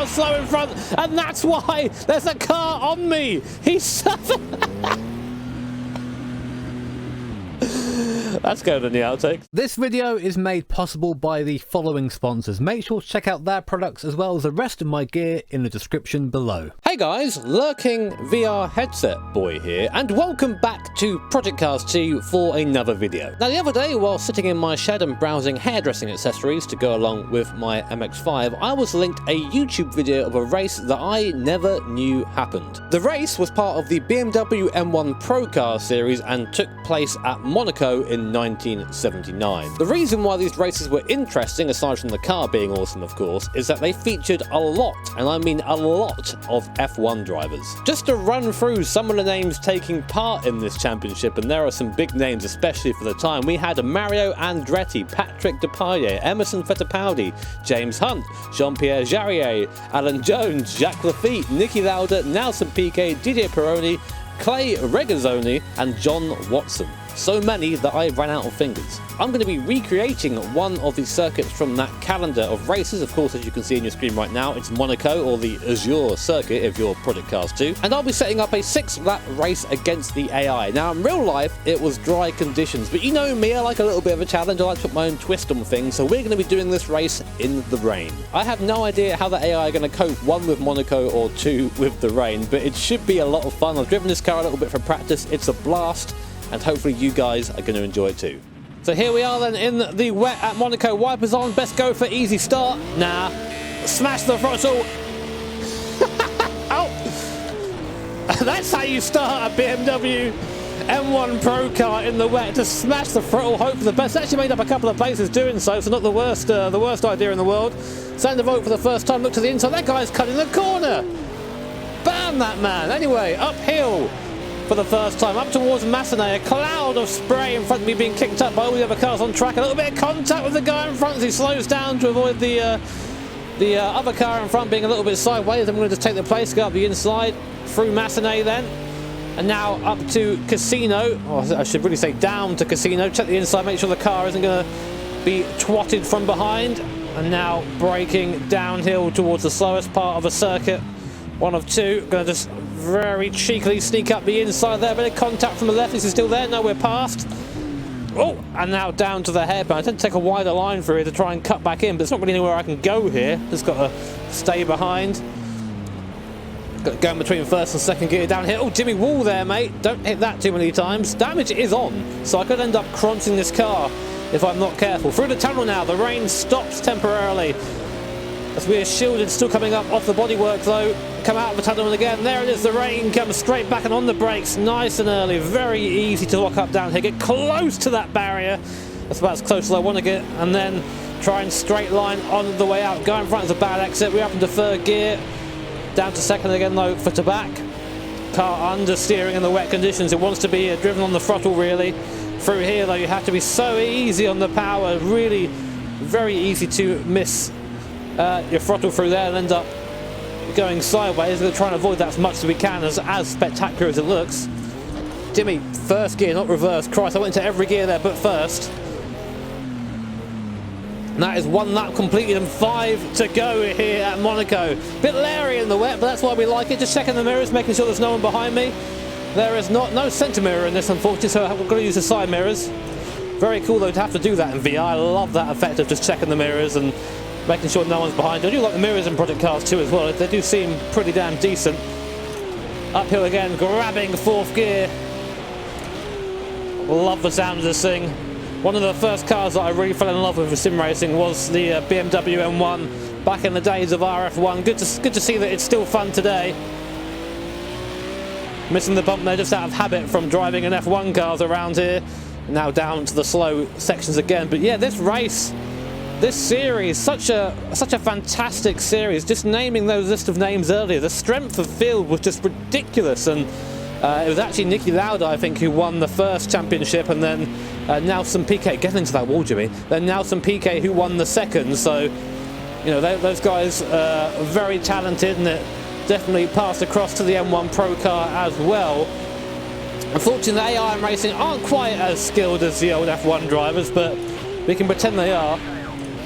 car slow in front, and that's why there's a car on me. He's That's going in the outtakes. This video is made possible by the following sponsors. Make sure to check out their products as well as the rest of my gear in the description below. Hey guys, Lurking VR headset boy here, and welcome back to Project Cars 2 for another video. Now the other day, while sitting in my shed and browsing hairdressing accessories to go along with my MX-5, I was linked a YouTube video of a race that I never knew happened. The race was part of the BMW M1 Pro Car series and took place at Monaco in 1979. The reason why these races were interesting, aside from the car being awesome of course, is that they featured a lot, and I mean a lot, of F1 drivers. Just to run through some of the names taking part in this championship, and there are some big names especially for the time. We had Mario Andretti, Patrick Depailler, Emerson Fittipaldi, James Hunt, Jean-Pierre Jarier, Alan Jones, Jacques Lafitte, Niki Lauda, Nelson Piquet, Didier Pironi, Clay Regazzoni and John Watson. So many that I ran out of fingers. I'm going to be recreating one of the circuits from that calendar of races. Of course, as you can see on your screen right now, it's Monaco, or the Azure circuit if you're Project Cars 2. And I'll be setting up a 6-lap race against the AI. Now, in real life, it was dry conditions, but you know me, I like a little bit of a challenge. I like to put my own twist on things, so we're going to be doing this race in the rain. I have no idea how the AI are going to cope, one with Monaco or two with the rain, but it should be a lot of fun. I've driven this car a little bit for practice. It's a blast, and hopefully you guys are going to enjoy it too. So here we are then in the wet at Monaco. Wipers on, best go for easy start. Nah, smash the throttle. Oh, that's how you start a BMW M1 Pro car in the wet. To smash the throttle, hope for the best. Actually made up a couple of places doing so, so not the worst idea in the world. Starting to vote for the first time. Look to the inside. That guy's cutting the corner. Bam, that man. Anyway, uphill. For the first time, up towards Massenet, a cloud of spray in front of me being kicked up by all the other cars on track. A little bit of contact with the guy in front as he slows down to avoid the other car in front being a little bit sideways. I'm going to just take the place, go up the inside, through Massenet then. And now up to Casino, or I should really say down to Casino. Check the inside, make sure the car isn't going to be twatted from behind. And now braking downhill towards the slowest part of the circuit. One of two, going to just very cheekily sneak up the inside there. Bit of contact from the left. Is he still there? No, we're past. Oh, and now down to the hairpin. I tend to take a wider line through here to try and cut back in, but there's not really anywhere I can go here. Just got to stay behind. Got to go in between first and second gear down here. Oh, Jimmy Wall there, mate. Don't hit that too many times. Damage is on, so I could end up crunching this car if I'm not careful. Through the tunnel now. The rain stops temporarily as we are shielded, still coming up off the bodywork though. Come out of the tunnel and again, there it is, the rain comes straight back and on the brakes, nice and early, very easy to lock up down here, get close to that barrier, that's about as close as I want to get, and then try and straight line on the way out. Guy in front is a bad exit, we're up into third gear, down to second again though for Tabac. Car understeering in the wet conditions, it wants to be driven on the throttle really. Through here though, you have to be so easy on the power, really very easy to miss your throttle through there and end up going sideways. We're going to try and avoid that as much as we can, as spectacular as it looks. Jimmy, first gear, not reverse. Christ, I went into every gear there but first. And that is 1 lap completed and 5 to go here at Monaco. Bit leery in the wet, but that's why we like it. Just checking the mirrors, making sure there's no one behind me. There is no centre mirror in this, unfortunately, so I've got to use the side mirrors. Very cool though to have to do that in VR. I love that effect of just checking the mirrors and making sure no one's behind. I do like the mirrors in Project Cars 2 as well. They do seem pretty damn decent. Uphill again, grabbing fourth gear. Love the sound of this thing. One of the first cars that I really fell in love with sim racing was the BMW M1 back in the days of RF1. Good to see that it's still fun today. Missing the bump there just out of habit from driving an F1 cars around here. Now down to the slow sections again. But yeah, this race, this series, such a fantastic series. Just naming those list of names earlier, the strength of field was just ridiculous, and it was actually Niki Lauda, I think, who won the first championship, and then Nelson Piquet, get into that wall, Jimmy. Then Nelson Piquet who won the second. So, you know, those guys are very talented, and it definitely passed across to the M1 Pro car as well. Unfortunately, the AI racing aren't quite as skilled as the old F1 drivers, but we can pretend they are.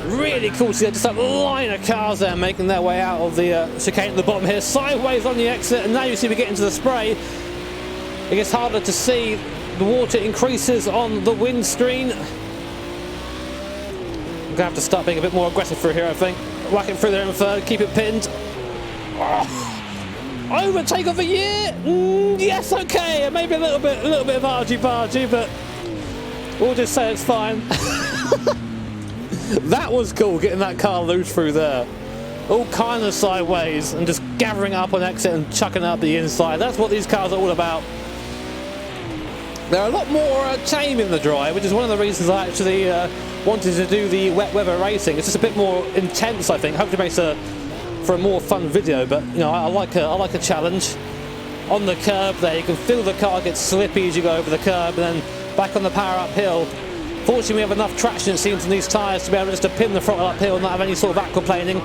Really cool to see just that line of cars there making their way out of the chicane at the bottom here, sideways on the exit, and now you see we get into the spray. It gets harder to see, the water increases on the windscreen. I'm going to have to start being a bit more aggressive through here, I think. Whack it through there in third, keep it pinned. Oh. Overtake of the year? Yes, okay, maybe a little bit of argy-bargy, but we'll just say it's fine. That was cool, getting that car loose through there. All kind of sideways and just gathering up on exit and chucking up the inside. That's what these cars are all about. They're a lot more tame in the dry, which is one of the reasons I actually wanted to do the wet weather racing. It's just a bit more intense, I think. Hopefully it makes for a more fun video, but you know, I like a challenge. On the curb there, you can feel the car get slippy as you go over the curb, and then back on the power uphill. Fortunately, we have enough traction, it seems, in these tyres to be able just to pin the throttle uphill and not have any sort of aquaplaning,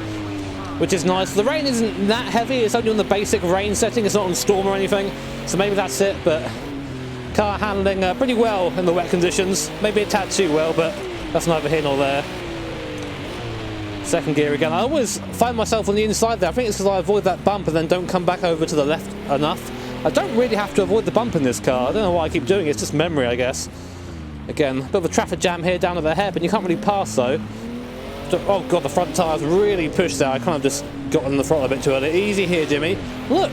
which is nice. The rain isn't that heavy, it's only on the basic rain setting, it's not on storm or anything, so maybe that's it, but car handling pretty well in the wet conditions. Maybe a tad too well, but that's neither here nor there. Second gear again. I always find myself on the inside there. I think it's because I avoid that bump and then don't come back over to the left enough. I don't really have to avoid the bump in this car. I don't know why I keep doing it, it's just memory, I guess. Again, a bit of a traffic jam here down at the hairpin. You can't really pass though. Oh god, the front tyres really pushed there. I kind of just got on the throttle a bit too early. Easy here, Jimmy. Look,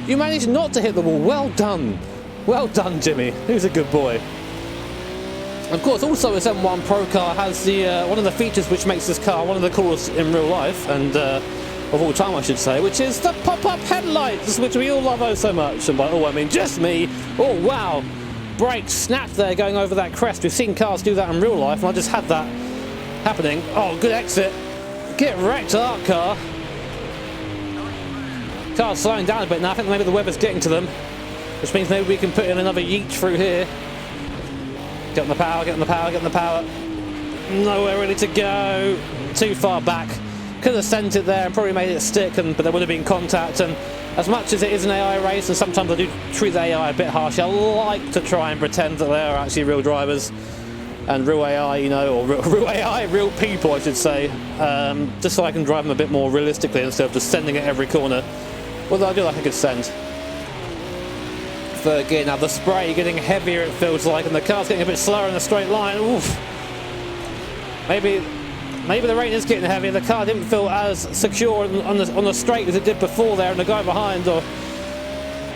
you managed not to hit the wall. Well done. Well done, Jimmy. Who's a good boy. Of course, also this M1 Pro car has the one of the features which makes this car one of the coolest in real life, and of all time I should say, which is the pop-up headlights, which we all love oh so much. And by all I mean just me. Oh wow. Brake snapped there going over that crest. We've seen cars do that in real life, and I just had that happening. Oh, good exit. Get wrecked, that car. Car's slowing down a bit now. I think maybe the weather's getting to them, which means maybe we can put in another yeet through here. Get on the power, get on the power, get on the power. Nowhere really to go. Too far back. Could have sent it there and probably made it stick, but there would have been contact. And as much as it is an AI race, and sometimes I do treat the AI a bit harsh, I like to try and pretend that they are actually real drivers and real AI, you know, or real AI, real people, I should say, just so I can drive them a bit more realistically instead of just sending at every corner. Although I do like a good send. Third gear now, the spray getting heavier, it feels like, and the car's getting a bit slower in a straight line. Oof. Maybe the rain is getting heavier. The car didn't feel as secure on the straight as it did before there, and the guy behind, or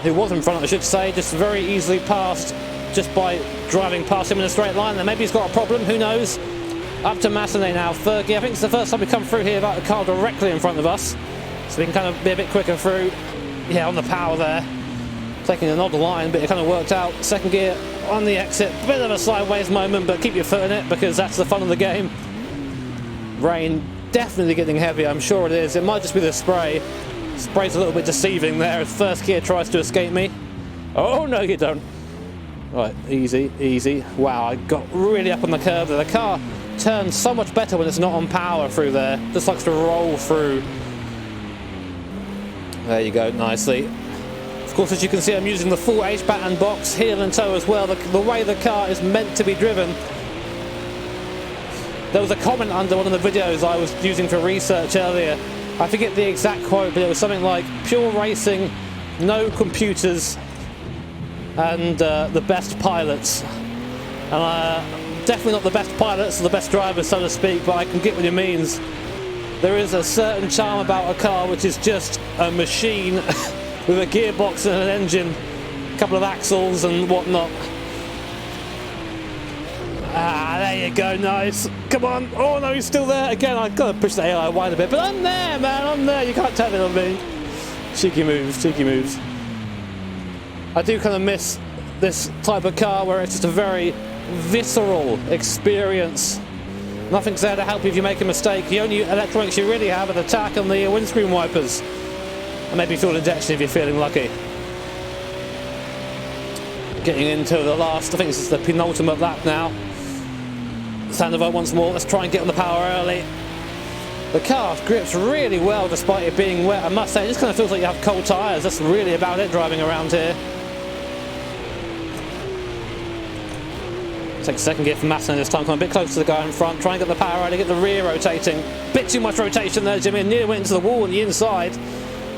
who was in front I should say, just very easily passed just by driving past him in a straight line. And maybe he's got a problem, who knows. Up to Massenet now, third gear. I think it's the first time we come through here without the car directly in front of us, so we can kind of be a bit quicker through. Yeah, on the power there. Taking an odd line, but it kind of worked out. Second gear on the exit. Bit of a sideways moment, but keep your foot in it because that's the fun of the game. Rain definitely getting heavy, I'm sure it is. It might just be the spray. Spray's a little bit deceiving there as first gear tries to escape me. Oh, no, you don't. Right, easy, easy. Wow, I got really up on the curb there. The car turns so much better when it's not on power through there. Just likes to roll through. There you go, nicely. Of course, as you can see, I'm using the full H-pattern box, heel and toe as well, the way the car is meant to be driven. There was a comment under one of the videos I was using for research earlier. I forget the exact quote, but it was something like, pure racing, no computers, and the best pilots. And definitely not the best pilots or the best drivers, so to speak, but I can get what it means. There is a certain charm about a car which is just a machine with a gearbox and an engine, a couple of axles and whatnot. Ah, there you go, nice. Come on. Oh no, he's still there. Again, I've got to push the AI wide a bit, but I'm there, man, I'm there. You can't tell it on me. Cheeky moves, cheeky moves. I do kind of miss this type of car where it's just a very visceral experience. Nothing's there to help you if you make a mistake. The only electronics you really have are the tack and the windscreen wipers. And maybe fuel injection if you're feeling lucky. Getting into the last, I think this is the penultimate lap now. Sandoval once more, let's try and get on the power early. The car grips really well despite it being wet. I must say, it just kind of feels like you have cold tyres. That's really about it driving around here. Take second gear from Massimo this time, come a bit closer to the guy in front, try and get the power out, get the rear rotating. Bit too much rotation there, Jimmy, and nearly went into the wall on the inside.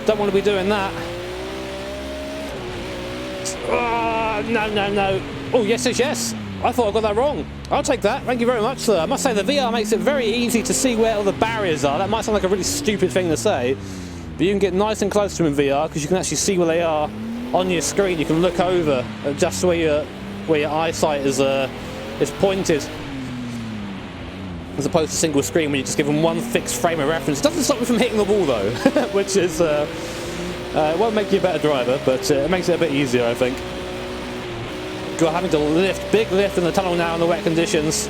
Don't want to be doing that. No. Oh, yes. I thought I got that wrong. I'll take that. Thank you very much, sir. I must say the VR makes it very easy to see where all the barriers are. That might sound like a really stupid thing to say, but you can get nice and close to them in VR because you can actually see where they are on your screen. You can look over at just where your eyesight is pointed, as opposed to single screen when you just give them one fixed frame of reference. It doesn't stop you from hitting the wall though, which is it won't make you a better driver, but it makes it a bit easier, I think. You're having to lift, big lift in the tunnel now in the wet conditions.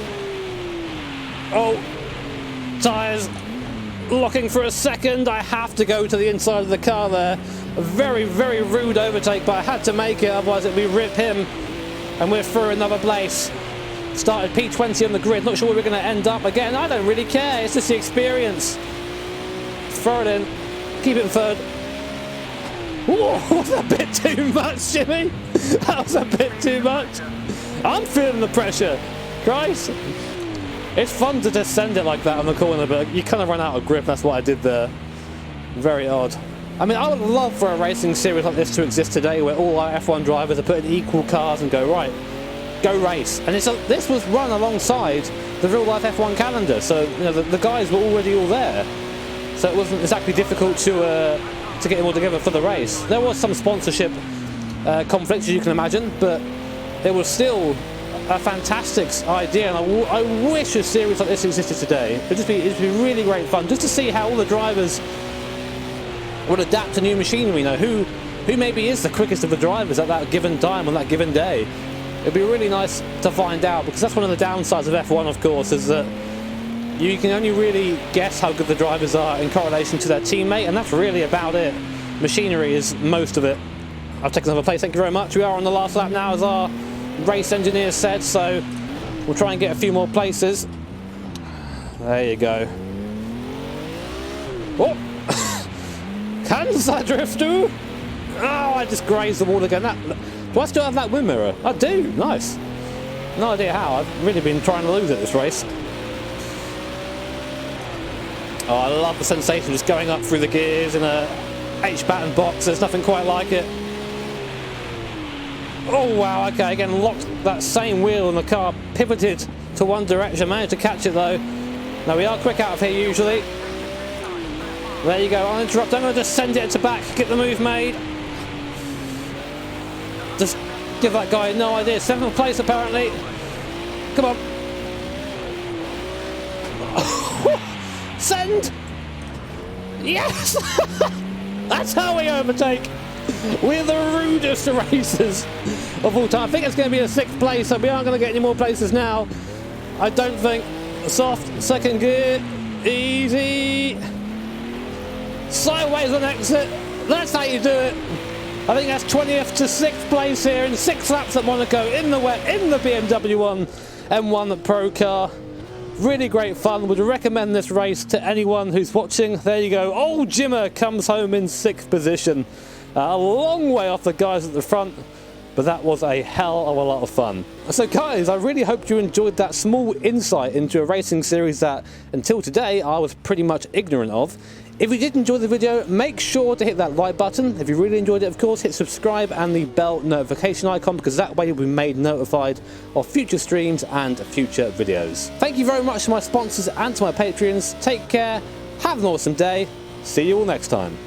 Oh, tyres locking for a second. I have to go to the inside of the car there. A very, very rude overtake, but I had to make it, otherwise it'd be rip him. And we're through another place. Started P20 on the grid, not sure where we're going to end up again. I don't really care, it's just the experience. Throw it in, keep it in third. Whoa, was that a bit too much, Jimmy? That was a bit too much. I'm feeling the pressure. Christ. It's fun to just send it like that on the corner, but you kind of run out of grip. That's what I did there. Very odd. I mean, I would love for a racing series like this to exist today, where all our F1 drivers are put in equal cars and go, right, go race. And this was run alongside the real-life F1 calendar, so you know, the guys were already all there. So it wasn't exactly difficult to get them all together for the race. There was some sponsorship conflicts, as you can imagine, but it was still a fantastic idea, and I wish a series like this existed today. It'd be really great fun just to see how all the drivers would adapt to new machinery. You know, who maybe is the quickest of the drivers at that given time on that given day. It'd be really nice to find out, because that's one of the downsides of F1, of course, is that you can only really guess how good the drivers are in correlation to their teammate, and that's really about it. Machinery is most of it. I've taken another place, thank you very much. We are on the last lap now, as our race engineer said, so we'll try and get a few more places. There you go. Oh! Kansas drift too? Oh, I just grazed the wall again. Do I still have that wind mirror? I do, nice. No idea how, I've really been trying to lose at this race. Oh, I love the sensation just going up through the gears in a H-pattern box. There's nothing quite like it. Oh wow, okay, again locked that same wheel and the car pivoted to one direction. Managed to catch it though. Now we are quick out of here usually. There you go, I'll interrupt. I'm going to just send it to back, get the move made. Just give that guy no idea. 7th place apparently. Come on. Send! Yes! That's how we overtake! We're the rudest racers of all time. I think it's going to be a 6th place, so we aren't going to get any more places now. I don't think. Soft, 2nd gear, easy. Sideways on exit. That's how you do it. I think that's 20th to 6th place here in 6 laps at Monaco in the wet, in the BMW 1 M1 Pro car. Really great fun. Would recommend this race to anyone who's watching. There you go. Old Jimmer comes home in 6th position. A long way off the guys at the front, but that was a hell of a lot of fun. So guys, I really hope you enjoyed that small insight into a racing series that, until today, I was pretty much ignorant of. If you did enjoy the video, make sure to hit that like button. If you really enjoyed it, of course, hit subscribe and the bell notification icon, because that way you'll be made notified of future streams and future videos. Thank you very much to my sponsors and to my Patreons. Take care, have an awesome day, see you all next time.